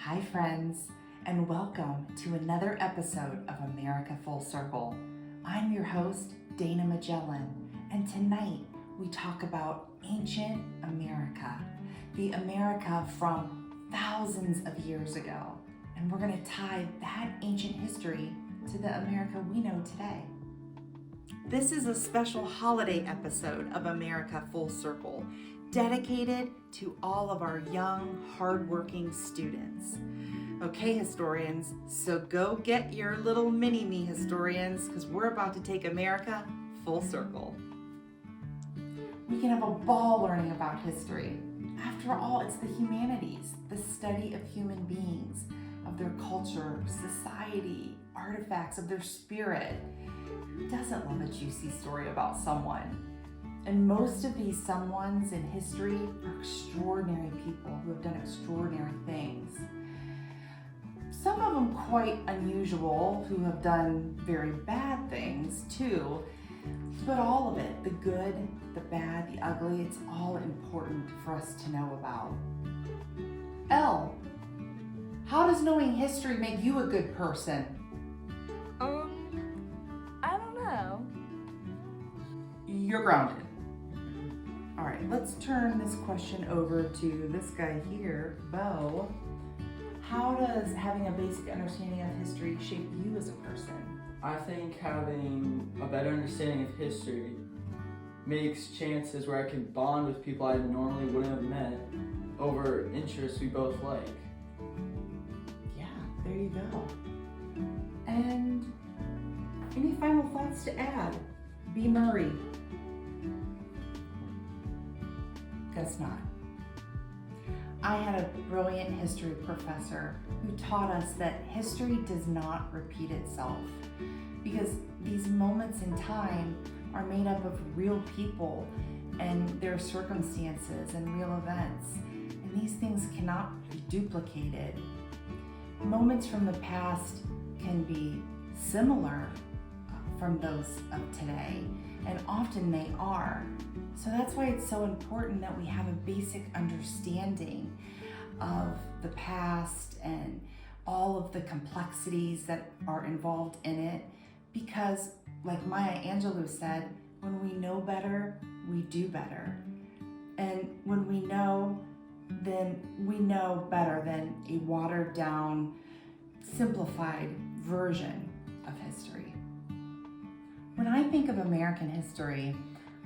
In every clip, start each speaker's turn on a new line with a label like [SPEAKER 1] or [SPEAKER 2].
[SPEAKER 1] Hi friends, and welcome to another episode of America Full Circle. I'm your host, Dana Magellan, and tonight we talk about ancient America, the America from thousands of years ago. And we're going to tie that ancient history to the America we know today. This is a special holiday episode of America Full Circle, dedicated to all of our young, hardworking students. Okay, historians, so go get your little mini-me historians, because we're about to take America full circle. We can have a ball learning about history. After all, it's the humanities, the study of human beings, of their culture, society, artifacts, of their spirit. Who doesn't love a juicy story about someone? And most of these someones in history are extraordinary people who have done extraordinary things. Some of them quite unusual, who have done very bad things too. But all of it, the good, the bad, the ugly, it's all important for us to know about. Elle, how does knowing history make you a good person?
[SPEAKER 2] I don't know.
[SPEAKER 1] You're grounded. All right, let's turn this question over to this guy here, Bo. How does having a basic understanding of history shape you as a person?
[SPEAKER 3] I think having a better understanding of history makes chances where I can bond with people I normally wouldn't have met over interests we both like.
[SPEAKER 1] Yeah, there you go. And any final thoughts to add? B. Murray. Guess not. I had a brilliant history professor who taught us that history does not repeat itself, because these moments in time are made up of real people and their circumstances and real events, and these things cannot be duplicated. Moments from the past can be similar from those of today, and often they are. So that's why it's so important that we have a basic understanding of the past and all of the complexities that are involved in it, because like Maya Angelou said, when we know better, we do better. And when we know, then we know better than a watered down, simplified version of history. When I think of American history,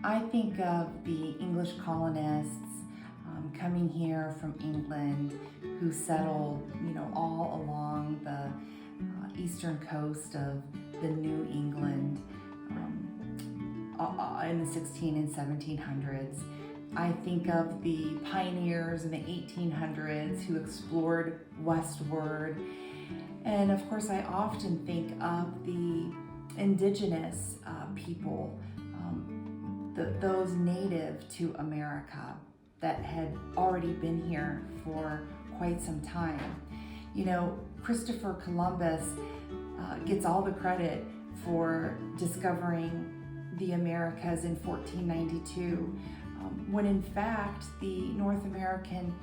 [SPEAKER 1] I think of the English colonists coming here from England, who settled, all along the eastern coast of the New England in the 16 and 1700s. I think of the pioneers in the 1800s who explored westward. And of course, I often think of the indigenous people, those native to America that had already been here for quite some time. Christopher Columbus gets all the credit for discovering the Americas in 1492, when in fact the North American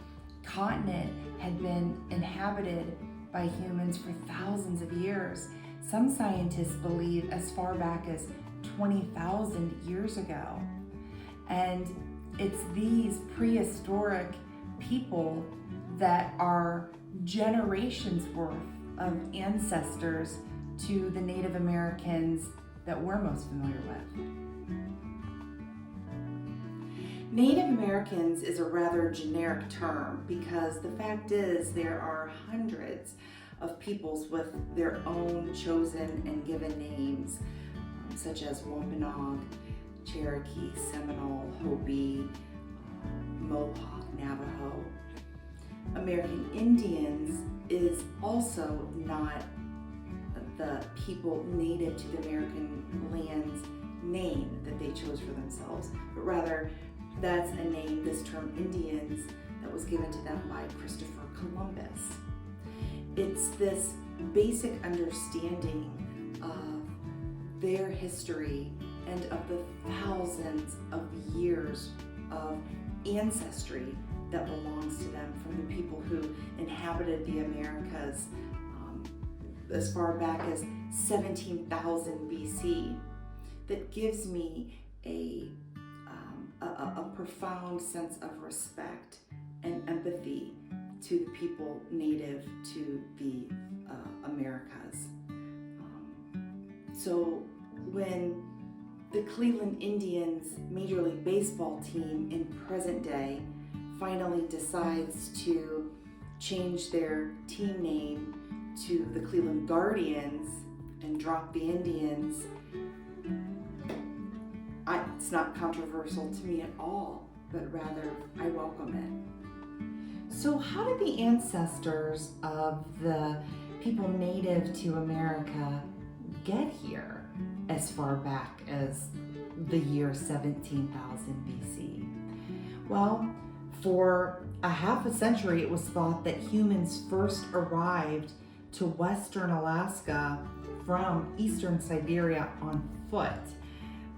[SPEAKER 1] continent had been inhabited by humans for thousands of years. Some scientists believe as far back as 20,000 years ago. And it's these prehistoric people that are generations worth of ancestors to the Native Americans that we're most familiar with. Native Americans is a rather generic term, because the fact is there are hundreds of peoples with their own chosen and given names, such as Wampanoag, Cherokee, Seminole, Hopi, Mohawk, Navajo. American Indians is also not the people native to the American land's name that they chose for themselves, but rather that's a name, this term Indians, that was given to them by Christopher Columbus. It's this basic understanding of their history and of the thousands of years of ancestry that belongs to them from the people who inhabited the Americas as far back as 17,000 BC. That gives me a profound sense of respect and empathy to the people native to the Americas. So when the Cleveland Indians Major League Baseball team in present day finally decides to change their team name to the Cleveland Guardians and drop the Indians, it's not controversial to me at all, but rather I welcome it. So how did the ancestors of the people native to America get here as far back as the year 17,000 BC? Well, for a half a century, it was thought that humans first arrived to western Alaska from eastern Siberia on foot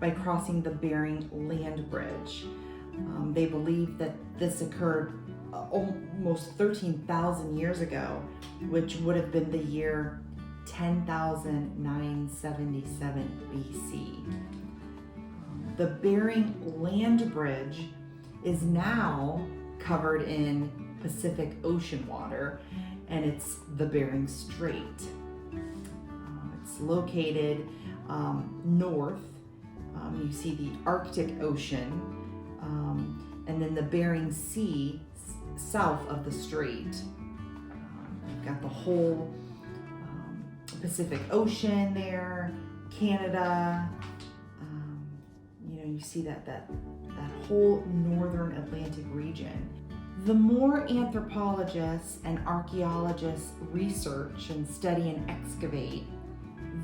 [SPEAKER 1] by crossing the Bering Land Bridge. They believe that this occurred almost 13,000 years ago, which would have been the year 10,977 BC. The Bering Land Bridge is now covered in Pacific Ocean water, and it's the Bering Strait. It's located north. You see the Arctic Ocean, and then the Bering Sea south of the strait. You've got the whole Pacific Ocean there, Canada. You see that whole northern Atlantic region. The more anthropologists and archaeologists research and study and excavate,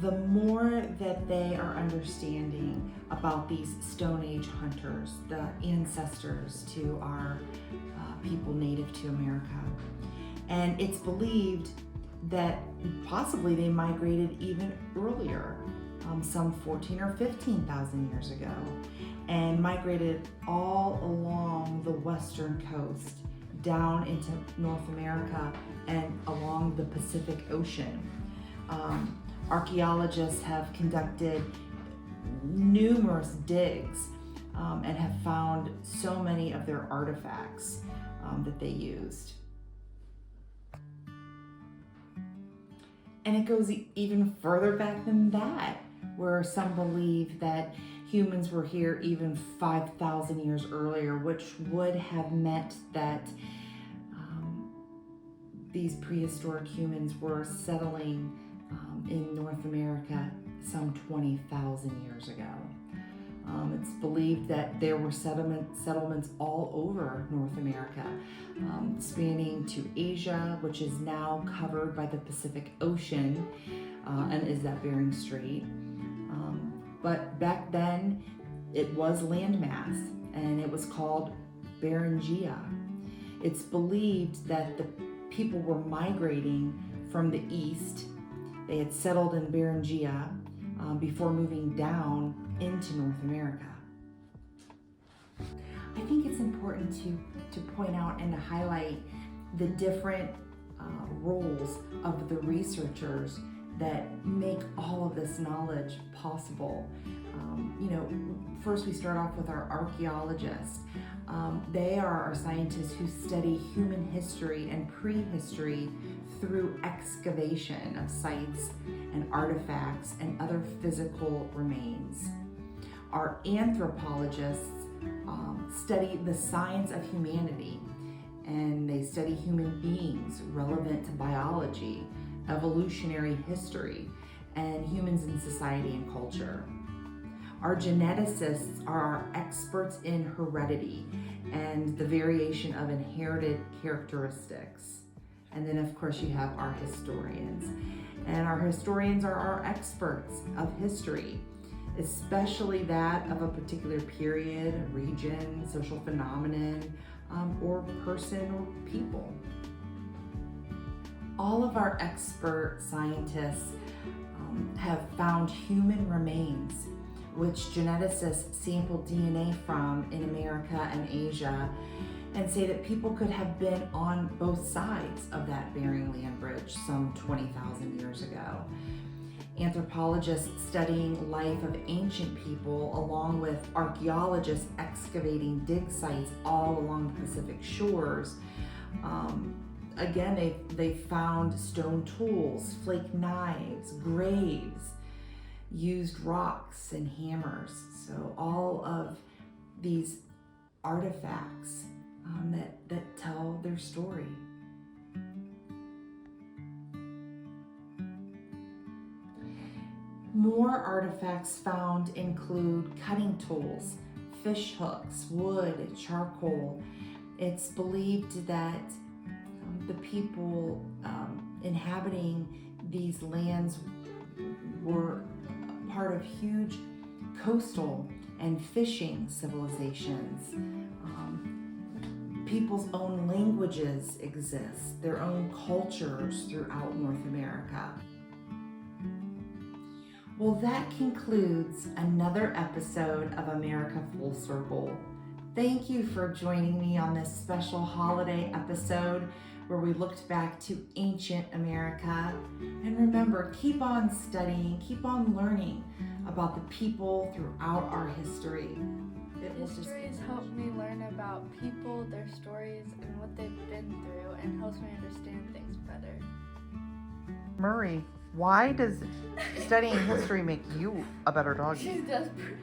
[SPEAKER 1] the more that they are understanding about these Stone Age hunters, the ancestors to our people native to America. And it's believed that possibly they migrated even earlier, some 14 or 15,000 years ago, and migrated all along the western coast, down into North America and along the Pacific Ocean. Archaeologists have conducted numerous digs and have found so many of their artifacts that they used. And it goes even further back than that, where some believe that humans were here even 5,000 years earlier, which would have meant that these prehistoric humans were settling in North America some 20,000 years ago. It's believed that there were settlements all over North America, spanning to Asia, which is now covered by the Pacific Ocean and is that Bering Strait. But back then, it was landmass, and it was called Beringia. It's believed that the people were migrating from the east. They had settled in Beringia before moving down into North America. I think it's important to point out and to highlight the different roles of the researchers that make all of this knowledge possible. First we start off with our archaeologists. They are our scientists who study human history and prehistory through excavation of sites and artifacts and other physical remains. Our anthropologists study the science of humanity, and they study human beings relevant to biology, evolutionary history, and humans in society and culture. Our geneticists are our experts in heredity and the variation of inherited characteristics. And then of course you have our historians. And our historians are our experts of history, especially that of a particular period, region, social phenomenon, or person or people. All of our expert scientists have found human remains, which geneticists sampled DNA from in America and Asia, and say that people could have been on both sides of that Bering Land Bridge some 20,000 years ago. Anthropologists studying life of ancient people, along with archaeologists excavating dig sites all along the Pacific shores, again, they found stone tools, flake knives, graves, used rocks and hammers. So all of these artifacts that tell their story. More artifacts found include cutting tools, fish hooks, wood, charcoal. It's believed that the people inhabiting these lands were part of huge coastal and fishing civilizations. People's own languages exist, their own cultures throughout North America. Well, that concludes another episode of America Full Circle. Thank you for joining me on this special holiday episode where we looked back to ancient America. And remember, keep on studying, keep on learning about the people throughout our history.
[SPEAKER 2] Histories help me learn about people, their stories, and what they've been through, and helps me understand things better.
[SPEAKER 4] Murray, why does studying history make you a better doggy?
[SPEAKER 2] She's desperate.